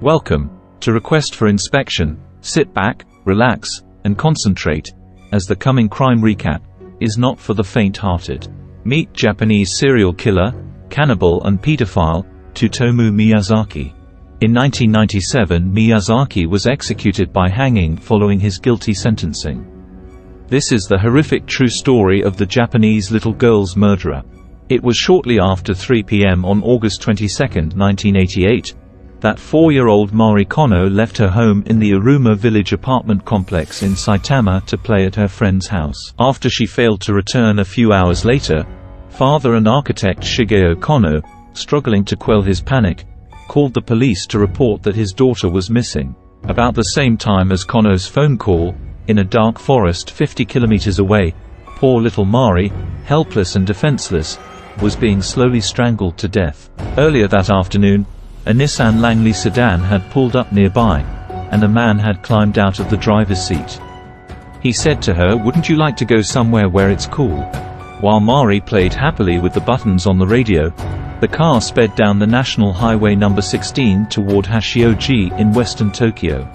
Welcome to Request for Inspection. Sit back, relax, and concentrate, as the coming crime recap is not for the faint-hearted. Meet Japanese serial killer, cannibal and pedophile, Tsutomu Miyazaki. In 1997, Miyazaki was executed by hanging following his guilty sentencing. This is the horrific true story of the Japanese little girl's murderer. It was shortly after 3 p.m. on August 22, 1988, that 4-year-old Mari Konno left her home in the Aruma village apartment complex in Saitama to play at her friend's house. After she failed to return a few hours later, father and architect Shigeo Konno, struggling to quell his panic, called the police to report that his daughter was missing. About the same time as Konno's phone call, in a dark forest 50 kilometers away, poor little Mari, helpless and defenseless, was being slowly strangled to death. Earlier that afternoon, a Nissan Langley sedan had pulled up nearby, and a man had climbed out of the driver's seat. He said to her, "Wouldn't you like to go somewhere where it's cool?" While Mari played happily with the buttons on the radio, the car sped down the National Highway No. 16 toward Hashioji in western Tokyo.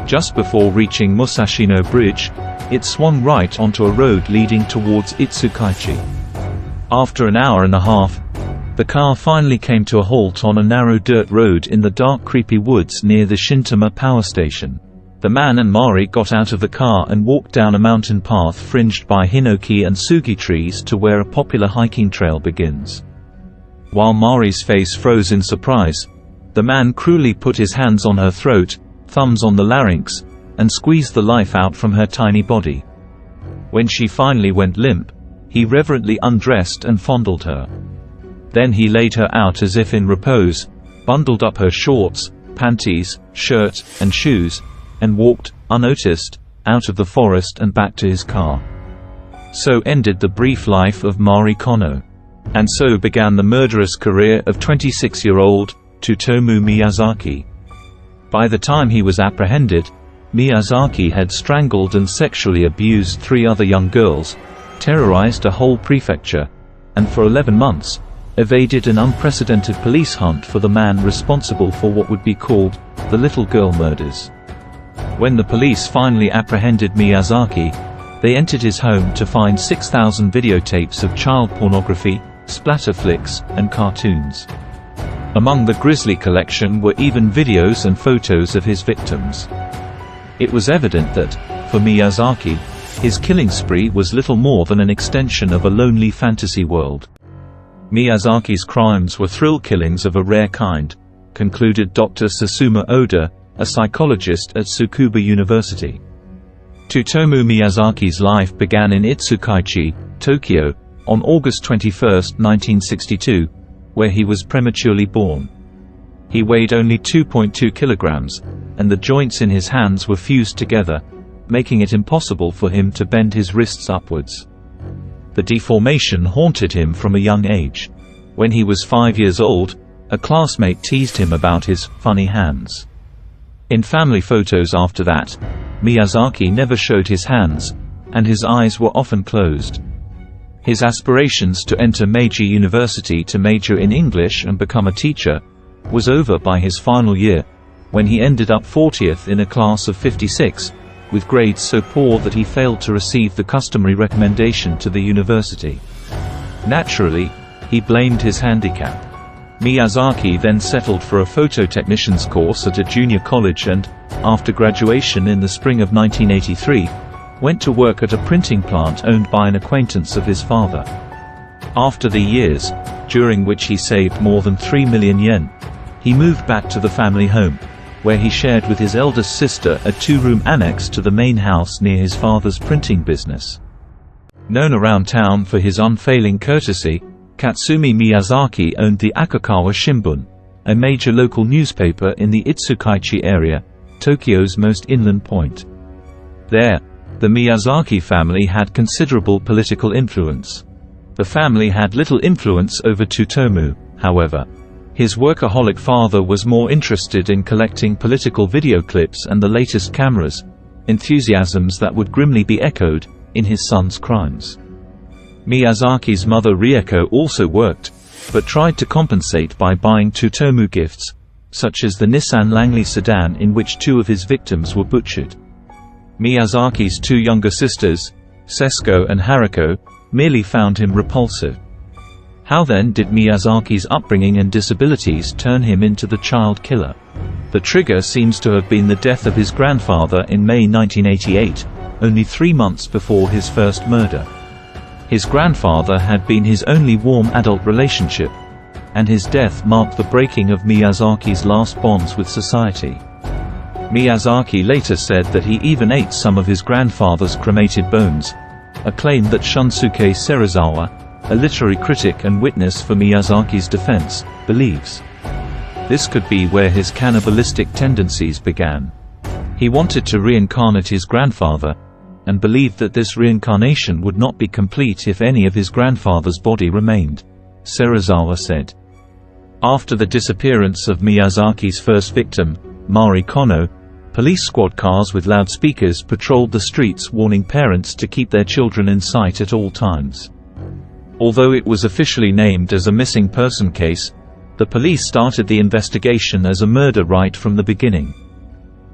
Just before reaching Musashino Bridge, it swung right onto a road leading towards Itsukaichi. After an hour and a half, the car finally came to a halt on a narrow dirt road in the dark creepy woods near the Shintama power station. The man and Mari got out of the car and walked down a mountain path fringed by hinoki and sugi trees to where a popular hiking trail begins. While Mari's face froze in surprise, the man cruelly put his hands on her throat, thumbs on the larynx, and squeezed the life out from her tiny body. When she finally went limp, he reverently undressed and fondled her. Then he laid her out as if in repose, bundled up her shorts, panties, shirt, and shoes, and walked, unnoticed, out of the forest and back to his car. So ended the brief life of Mari Konno. And so began the murderous career of 26-year-old Tsutomu Miyazaki. By the time he was apprehended, Miyazaki had strangled and sexually abused 3 other young girls, terrorized a whole prefecture, and for 11 months, evaded an unprecedented police hunt for the man responsible for what would be called the little girl murders. When the police finally apprehended Miyazaki, they entered his home to find 6,000 videotapes of child pornography, splatter flicks, and cartoons. Among the grisly collection were even videos and photos of his victims. It was evident that, for Miyazaki, his killing spree was little more than an extension of a lonely fantasy world. Miyazaki's crimes were thrill killings of a rare kind, concluded Dr. Sasuma Oda, a psychologist at Tsukuba University. Tsutomu Miyazaki's life began in Itsukaichi, Tokyo, on August 21, 1962, where he was prematurely born. He weighed only 2.2 kilograms, and the joints in his hands were fused together, making it impossible for him to bend his wrists upwards. The deformation haunted him from a young age. When he was 5 years old, a classmate teased him about his funny hands. In family photos after that, Miyazaki never showed his hands, and his eyes were often closed. His aspirations to enter Meiji University to major in English and become a teacher was over by his final year, when he ended up 40th in a class of 56, with grades so poor that he failed to receive the customary recommendation to the university. Naturally, he blamed his handicap. Miyazaki then settled for a photo technician's course at a junior college and, after graduation in the spring of 1983, went to work at a printing plant owned by an acquaintance of his father. After the years, during which he saved more than 3 million yen, he moved back to the family home, where he shared with his eldest sister a 2-room annex to the main house near his father's printing business. Known around town for his unfailing courtesy, Katsumi Miyazaki owned the Akakawa Shimbun, a major local newspaper in the Itsukaichi area, Tokyo's most inland point. There, the Miyazaki family had considerable political influence. The family had little influence over Tsutomu, however. His workaholic father was more interested in collecting political video clips and the latest cameras, enthusiasms that would grimly be echoed in his son's crimes. Miyazaki's mother Rieko also worked, but tried to compensate by buying Tsutomu gifts, such as the Nissan Langley sedan in which 2 of his victims were butchered. Miyazaki's 2 younger sisters, Sesko and Haruko, merely found him repulsive. How then did Miyazaki's upbringing and disabilities turn him into the child killer? The trigger seems to have been the death of his grandfather in May 1988, only 3 months before his first murder. His grandfather had been his only warm adult relationship, and his death marked the breaking of Miyazaki's last bonds with society. Miyazaki later said that he even ate some of his grandfather's cremated bones, a claim that Shunsuke Serizawa, a literary critic and witness for Miyazaki's defense, believes. This could be where his cannibalistic tendencies began. He wanted to reincarnate his grandfather, and believed that this reincarnation would not be complete if any of his grandfather's body remained, Serizawa said. After the disappearance of Miyazaki's first victim, Mari Konno, police squad cars with loudspeakers patrolled the streets warning parents to keep their children in sight at all times. Although it was officially named as a missing person case, the police started the investigation as a murder right from the beginning.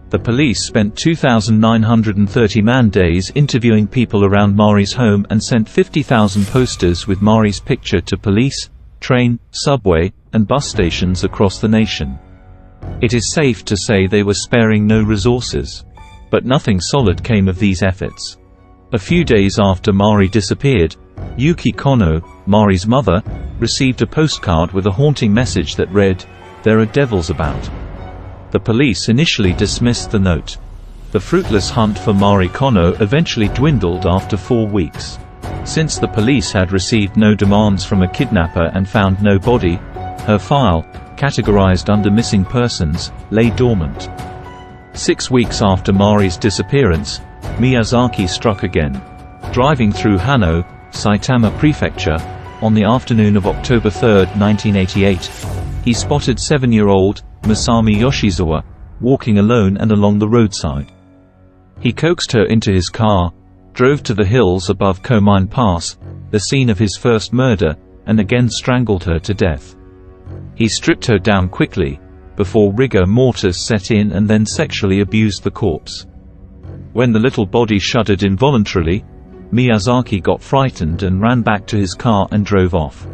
The police spent 2,930 man-days interviewing people around Mari's home and sent 50,000 posters with Mari's picture to police, train, subway, and bus stations across the nation. It is safe to say they were sparing no resources. But nothing solid came of these efforts. A few days after Mari disappeared, Yuki Konno, Mari's mother, received a postcard with a haunting message that read, "There are devils about." The police initially dismissed the note. The fruitless hunt for Mari Konno eventually dwindled after 4 weeks. Since the police had received no demands from a kidnapper and found no body, her file, categorized under missing persons, lay dormant. 6 weeks after Mari's disappearance, Miyazaki struck again. Driving through Hano, Saitama Prefecture, on the afternoon of October 3, 1988, he spotted 7-year-old Masami Yoshizawa walking alone and along the roadside. He coaxed her into his car, drove to the hills above Komine Pass, the scene of his first murder, and again strangled her to death. He stripped her down quickly, before rigor mortis set in, and then sexually abused the corpse. When the little body shuddered involuntarily, Miyazaki got frightened and ran back to his car and drove off.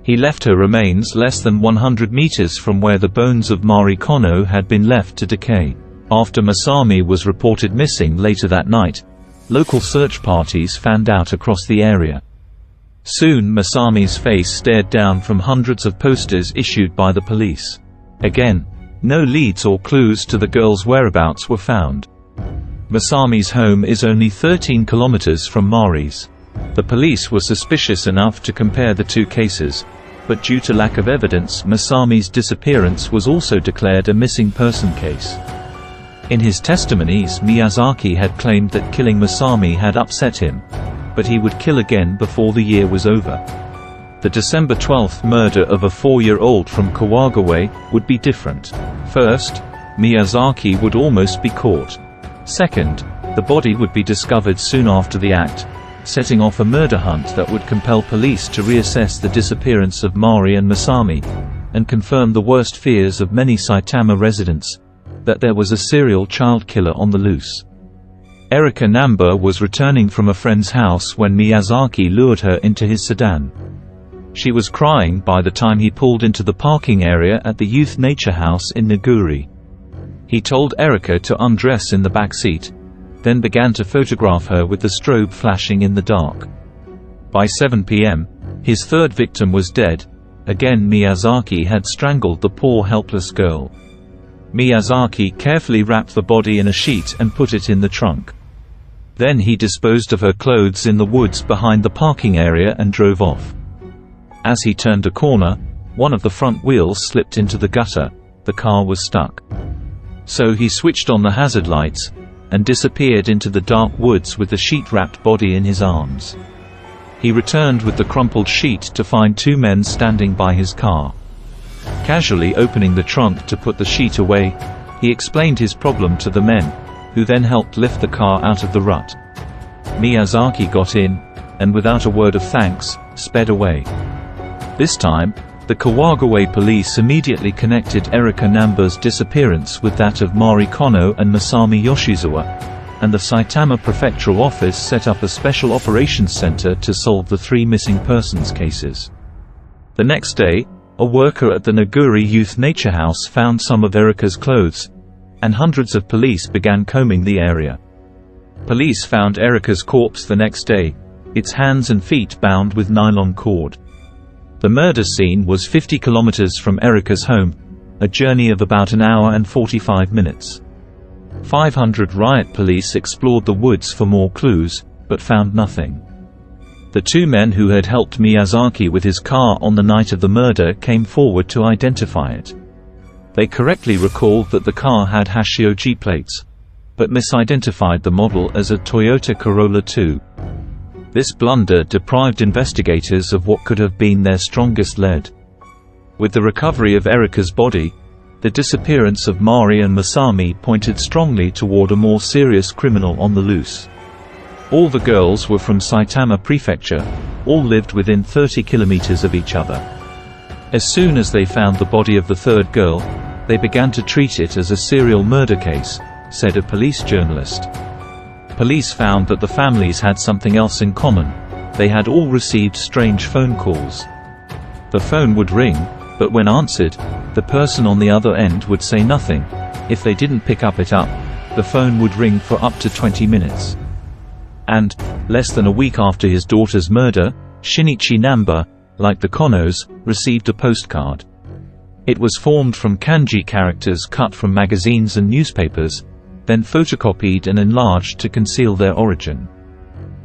He left her remains less than 100 meters from where the bones of Mari Konno had been left to decay. After Masami was reported missing later that night, local search parties fanned out across the area. Soon Masami's face stared down from hundreds of posters issued by the police. Again, no leads or clues to the girl's whereabouts were found. Masami's home is only 13 kilometers from Mari's. The police were suspicious enough to compare the 2 cases, but due to lack of evidence, Masami's disappearance was also declared a missing person case. In his testimonies, Miyazaki had claimed that killing Masami had upset him, but he would kill again before the year was over. The December 12th murder of a 4-year-old from Kawagawa would be different. First, Miyazaki would almost be caught. Second, the body would be discovered soon after the act, setting off a murder hunt that would compel police to reassess the disappearance of Mari and Masami, and confirm the worst fears of many Saitama residents, that there was a serial child killer on the loose. Erika Namba was returning from a friend's house when Miyazaki lured her into his sedan. She was crying by the time he pulled into the parking area at the Youth Nature House in Naguri. He told Erika to undress in the back seat, then began to photograph her with the strobe flashing in the dark. By 7 p.m., his third victim was dead. Again, Miyazaki had strangled the poor helpless girl. Miyazaki carefully wrapped the body in a sheet and put it in the trunk. Then he disposed of her clothes in the woods behind the parking area and drove off. As he turned a corner, one of the front wheels slipped into the gutter. The car was stuck. So he switched on the hazard lights, and disappeared into the dark woods with the sheet-wrapped body in his arms. He returned with the crumpled sheet to find 2 men standing by his car. Casually opening the trunk to put the sheet away, he explained his problem to the men, who then helped lift the car out of the rut. Miyazaki got in, and without a word of thanks, sped away. This time, The Kawagawa police immediately connected Erika Namba's disappearance with that of Mari Konno and Masami Yoshizawa, and the Saitama Prefectural Office set up a special operations center to solve the 3 missing persons cases. The next day, a worker at the Naguri Youth Nature House found some of Erika's clothes, and hundreds of police began combing the area. Police found Erika's corpse the next day, its hands and feet bound with nylon cord. The murder scene was 50 kilometers from Erika's home, a journey of about an hour and 45 minutes. 500 riot police explored the woods for more clues, but found nothing. The 2 men who had helped Miyazaki with his car on the night of the murder came forward to identify it. They correctly recalled that the car had Hashioji plates, but misidentified the model as a Toyota Corolla 2. This blunder deprived investigators of what could have been their strongest lead. With the recovery of Erika's body, the disappearance of Mari and Masami pointed strongly toward a more serious criminal on the loose. All the girls were from Saitama Prefecture, all lived within 30 kilometers of each other. As soon as they found the body of the 3rd girl, they began to treat it as a serial murder case, said a police journalist. Police found that the families had something else in common. They had all received strange phone calls. The phone would ring, but when answered, the person on the other end would say nothing. If they didn't pick it up, the phone would ring for up to 20 minutes. And, less than a week after his daughter's murder, Shinichi Namba, like the Konnos, received a postcard. It was formed from kanji characters cut from magazines and newspapers, then photocopied and enlarged to conceal their origin.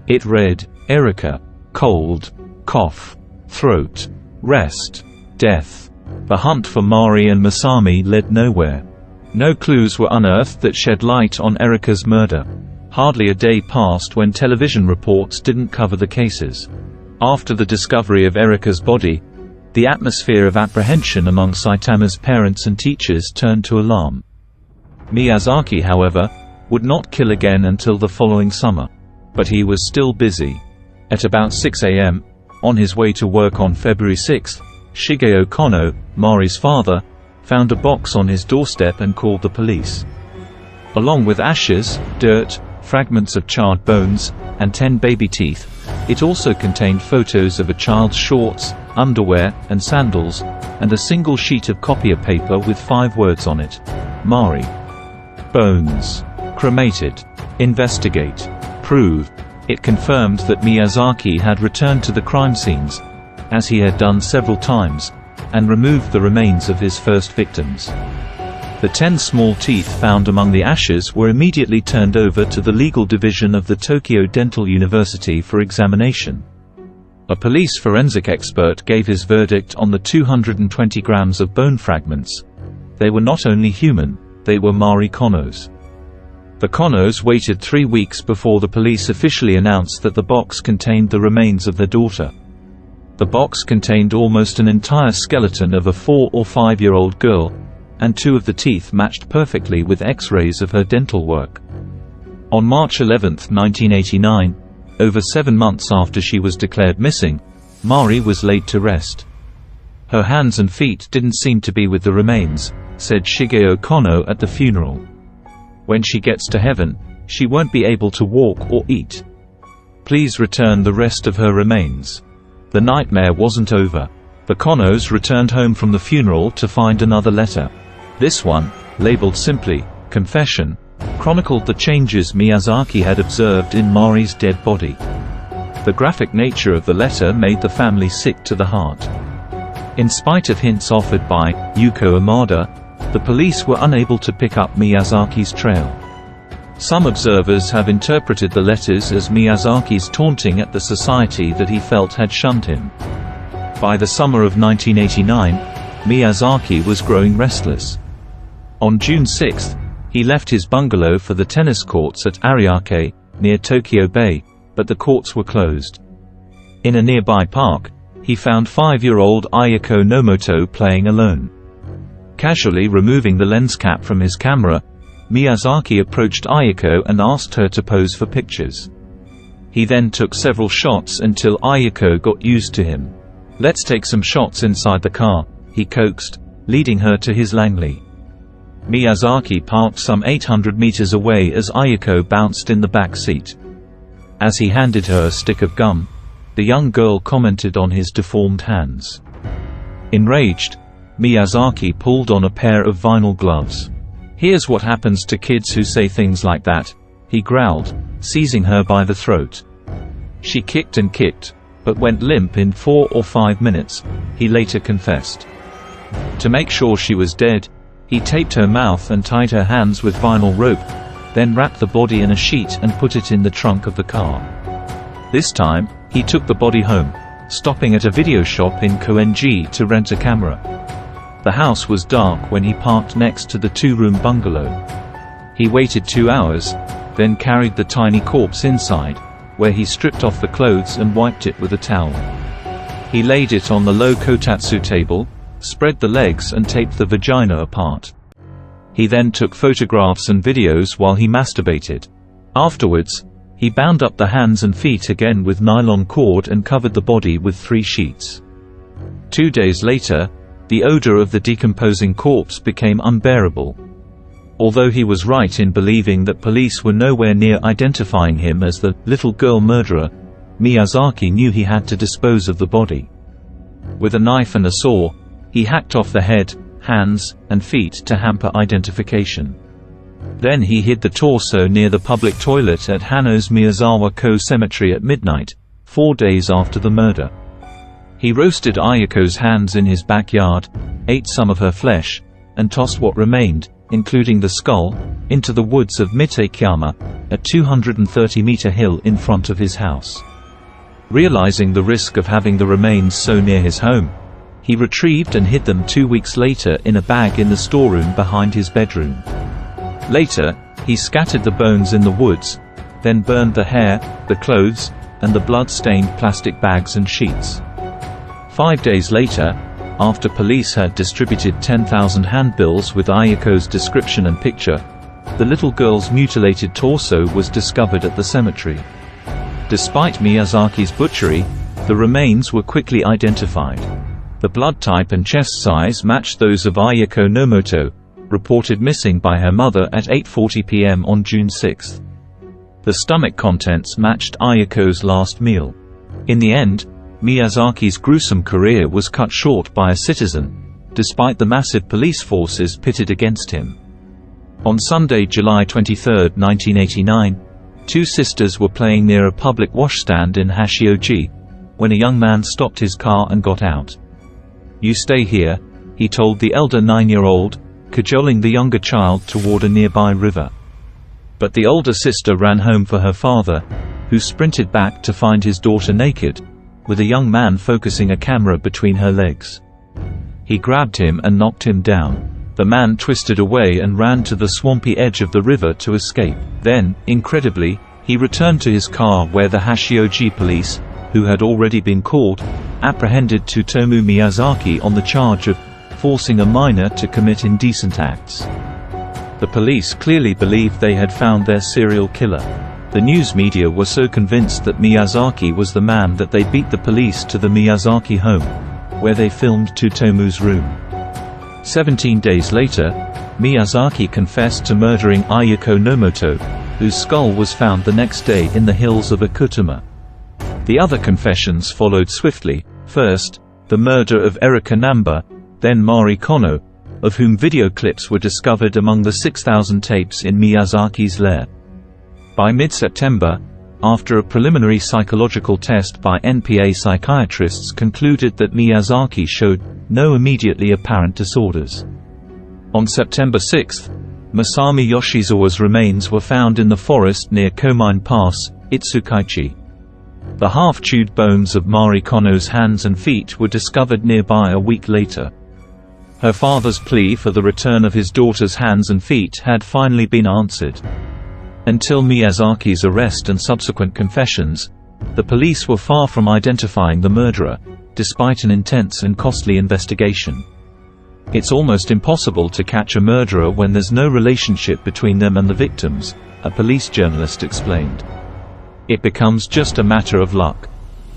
It read, Erika, cold, cough, throat, rest, death. The hunt for Mari and Masami led nowhere. No clues were unearthed that shed light on Erika's murder. Hardly a day passed when television reports didn't cover the cases. After the discovery of Erika's body, the atmosphere of apprehension among Saitama's parents and teachers turned to alarm. Miyazaki, however, would not kill again until the following summer. But he was still busy. At about 6 a.m., on his way to work on February 6, Shigeo Konno, Mari's father, found a box on his doorstep and called the police. Along with ashes, dirt, fragments of charred bones, and 10 baby teeth, it also contained photos of a child's shorts, underwear, and sandals, and a single sheet of copier paper with 5 words on it. Mari. Bones. Cremated. Investigate. Prove. It confirmed that Miyazaki had returned to the crime scenes, as he had done several times, and removed the remains of his first victims. The 10 small teeth found among the ashes were immediately turned over to the legal division of the Tokyo Dental University for examination. A police forensic expert gave his verdict on the 220 grams of bone fragments. They were not only human, they were Mari Konno's. The Konnos waited 3 weeks before the police officially announced that the box contained the remains of their daughter. The box contained almost an entire skeleton of a 4 or 5-year-old girl, and 2 of the teeth matched perfectly with X-rays of her dental work. On March 11, 1989, over 7 months after she was declared missing, Mari was laid to rest. Her hands and feet didn't seem to be with the remains, said Shigeo Konno at the funeral. When she gets to heaven, she won't be able to walk or eat. Please return the rest of her remains. The nightmare wasn't over. The Konnos returned home from the funeral to find another letter. This one, labeled simply, Confession, chronicled the changes Miyazaki had observed in Mari's dead body. The graphic nature of the letter made the family sick to the heart. In spite of hints offered by Yuko Amada, the police were unable to pick up Miyazaki's trail. Some observers have interpreted the letters as Miyazaki's taunting at the society that he felt had shunned him. By the summer of 1989, Miyazaki was growing restless. On June 6, he left his bungalow for the tennis courts at Ariake, near Tokyo Bay, but the courts were closed. In a nearby park, he found 5-year-old Ayako Nomoto playing alone. Casually removing the lens cap from his camera, Miyazaki approached Ayako and asked her to pose for pictures. He then took several shots until Ayako got used to him. "Let's take some shots inside the car," he coaxed, leading her to his Langley. Miyazaki parked some 800 meters away as Ayako bounced in the back seat. As he handed her a stick of gum, the young girl commented on his deformed hands. Enraged, Miyazaki pulled on a pair of vinyl gloves. "Here's what happens to kids who say things like that," he growled, seizing her by the throat. She kicked and kicked, but went limp in 4 or 5 minutes, he later confessed. To make sure she was dead, he taped her mouth and tied her hands with vinyl rope, then wrapped the body in a sheet and put it in the trunk of the car. This time, he took the body home, stopping at a video shop in Koenji to rent a camera. The house was dark when he parked next to the 2-room bungalow. He waited 2 hours, then carried the tiny corpse inside, where he stripped off the clothes and wiped it with a towel. He laid it on the low kotatsu table, spread the legs and taped the vagina apart. He then took photographs and videos while he masturbated. Afterwards, he bound up the hands and feet again with nylon cord and covered the body with 3 sheets. 2 days later, the odor of the decomposing corpse became unbearable. Although he was right in believing that police were nowhere near identifying him as the little girl murderer, Miyazaki knew he had to dispose of the body. With a knife and a saw, he hacked off the head, hands, and feet to hamper identification. Then he hid the torso near the public toilet at Hanno's Miyazawa-ko Cemetery at midnight, 4 days after the murder. He roasted Ayako's hands in his backyard, ate some of her flesh, and tossed what remained, including the skull, into the woods of Mitekiyama, a 230-meter hill in front of his house. Realizing the risk of having the remains so near his home, he retrieved and hid them 2 weeks later in a bag in the storeroom behind his bedroom. Later, he scattered the bones in the woods, then burned the hair, the clothes, and the blood-stained plastic bags and sheets. 5 days later, after police had distributed 10,000 handbills with Ayako's description and picture, the little girl's mutilated torso was discovered at the cemetery. Despite Miyazaki's butchery, the remains were quickly identified. The blood type and chest size matched those of Ayako Nomoto, reported missing by her mother at 8:40 p.m. on June 6. The stomach contents matched Ayako's last meal. In the end, Miyazaki's gruesome career was cut short by a citizen, despite the massive police forces pitted against him. On Sunday, July 23, 1989, 2 sisters were playing near a public washstand in Hashioji, when a young man stopped his car and got out. "You stay here," he told the elder 9-year-old, cajoling the younger child toward a nearby river. But the older sister ran home for her father, who sprinted back to find his daughter naked, with a young man focusing a camera between her legs. He grabbed him and knocked him down. The man twisted away and ran to the swampy edge of the river to escape. Then, incredibly, he returned to his car where the Hashioji police, who had already been called, apprehended Tsutomu Miyazaki on the charge of forcing a minor to commit indecent acts. The police clearly believed they had found their serial killer. The news media were so convinced that Miyazaki was the man that they beat the police to the Miyazaki home, where they filmed Tsutomu's room. 17 days later, Miyazaki confessed to murdering Ayako Nomoto, whose skull was found the next day in the hills of Akutama. The other confessions followed swiftly. First, the murder of Erika Namba, then Mari Konno, of whom video clips were discovered among the 6,000 tapes in Miyazaki's lair. By mid-September, after a preliminary psychological test by NPA psychiatrists concluded that Miyazaki showed no immediately apparent disorders. On September 6, Masami Yoshizawa's remains were found in the forest near Komine Pass, Itsukaichi. The half-chewed bones of Mari Konno's hands and feet were discovered nearby a week later. Her father's plea for the return of his daughter's hands and feet had finally been answered. Until Miyazaki's arrest and subsequent confessions, the police were far from identifying the murderer, despite an intense and costly investigation. It's almost impossible to catch a murderer when there's no relationship between them and the victims, a police journalist explained. It becomes just a matter of luck.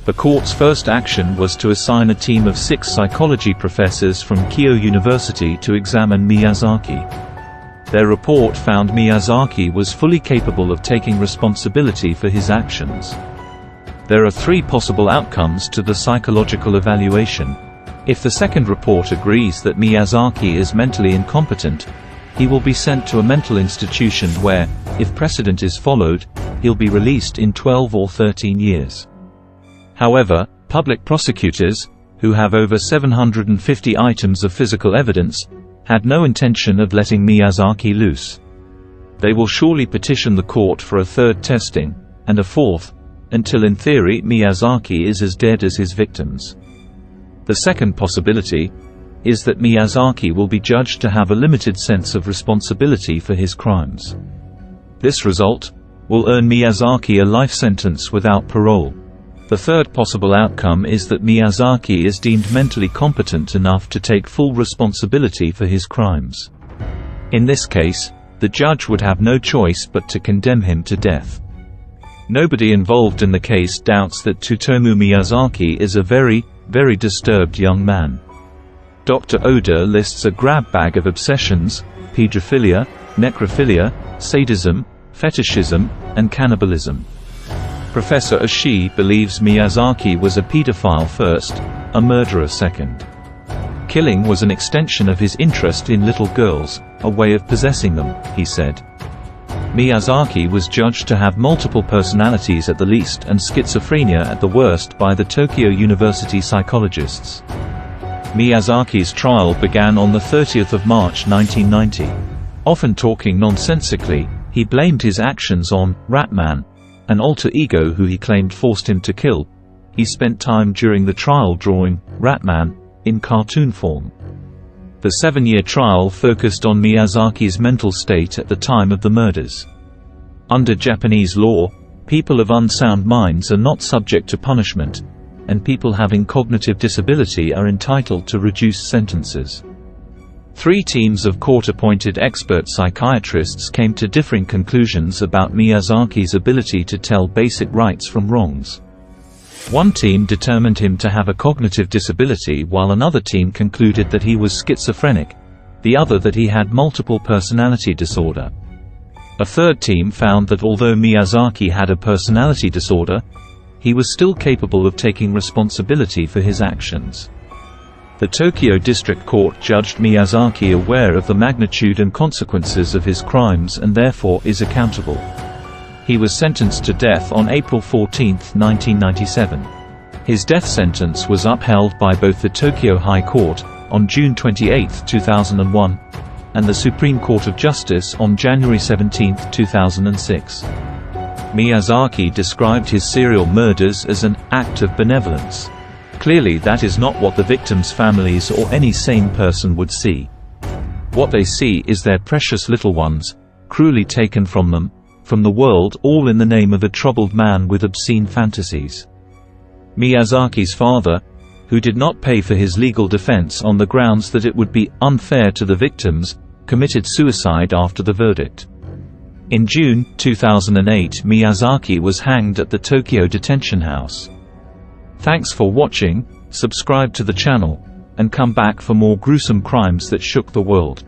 The court's first action was to assign a team of 6 psychology professors from Keio University to examine Miyazaki. Their report found Miyazaki was fully capable of taking responsibility for his actions. There are 3 possible outcomes to the psychological evaluation. If the second report agrees that Miyazaki is mentally incompetent, he will be sent to a mental institution where, if precedent is followed, he'll be released in 12 or 13 years. However, public prosecutors, who have over 750 items of physical evidence, had no intention of letting Miyazaki loose. They will surely petition the court for a third testing, and a fourth, until in theory Miyazaki is as dead as his victims. The second possibility is that Miyazaki will be judged to have a limited sense of responsibility for his crimes. This result will earn Miyazaki a life sentence without parole. The third possible outcome is that Miyazaki is deemed mentally competent enough to take full responsibility for his crimes. In this case, the judge would have no choice but to condemn him to death. Nobody involved in the case doubts that Tsutomu Miyazaki is a very, very disturbed young man. Dr. Oda lists a grab bag of obsessions: pedophilia, necrophilia, sadism, fetishism, and cannibalism. Professor Oshii believes Miyazaki was a pedophile first, a murderer second. Killing was an extension of his interest in little girls, a way of possessing them, he said. Miyazaki was judged to have multiple personalities at the least and schizophrenia at the worst by the Tokyo University psychologists. Miyazaki's trial began on the 30th of March 1990. Often talking nonsensically, he blamed his actions on Ratman, an alter ego who he claimed forced him to kill. He spent time during the trial drawing Ratman in cartoon form. The 7-year trial focused on Miyazaki's mental state at the time of the murders. Under Japanese law, people of unsound minds are not subject to punishment, and people having cognitive disability are entitled to reduced sentences. 3 teams of court-appointed expert psychiatrists came to differing conclusions about Miyazaki's ability to tell basic rights from wrongs. One team determined him to have a cognitive disability while another team concluded that he was schizophrenic, the other that he had multiple personality disorder. A third team found that although Miyazaki had a personality disorder, he was still capable of taking responsibility for his actions. The Tokyo District Court judged Miyazaki aware of the magnitude and consequences of his crimes and therefore is accountable. He was sentenced to death on April 14, 1997. His death sentence was upheld by both the Tokyo High Court, on June 28, 2001, and the Supreme Court of Justice on January 17, 2006. Miyazaki described his serial murders as an act of benevolence. Clearly that is not what the victims' families or any sane person would see. What they see is their precious little ones, cruelly taken from them, from the world, all in the name of a troubled man with obscene fantasies. Miyazaki's father, who did not pay for his legal defense on the grounds that it would be unfair to the victims, committed suicide after the verdict. In June 2008, Miyazaki was hanged at the Tokyo detention house. Thanks for watching, subscribe to the channel, and come back for more gruesome crimes that shook the world.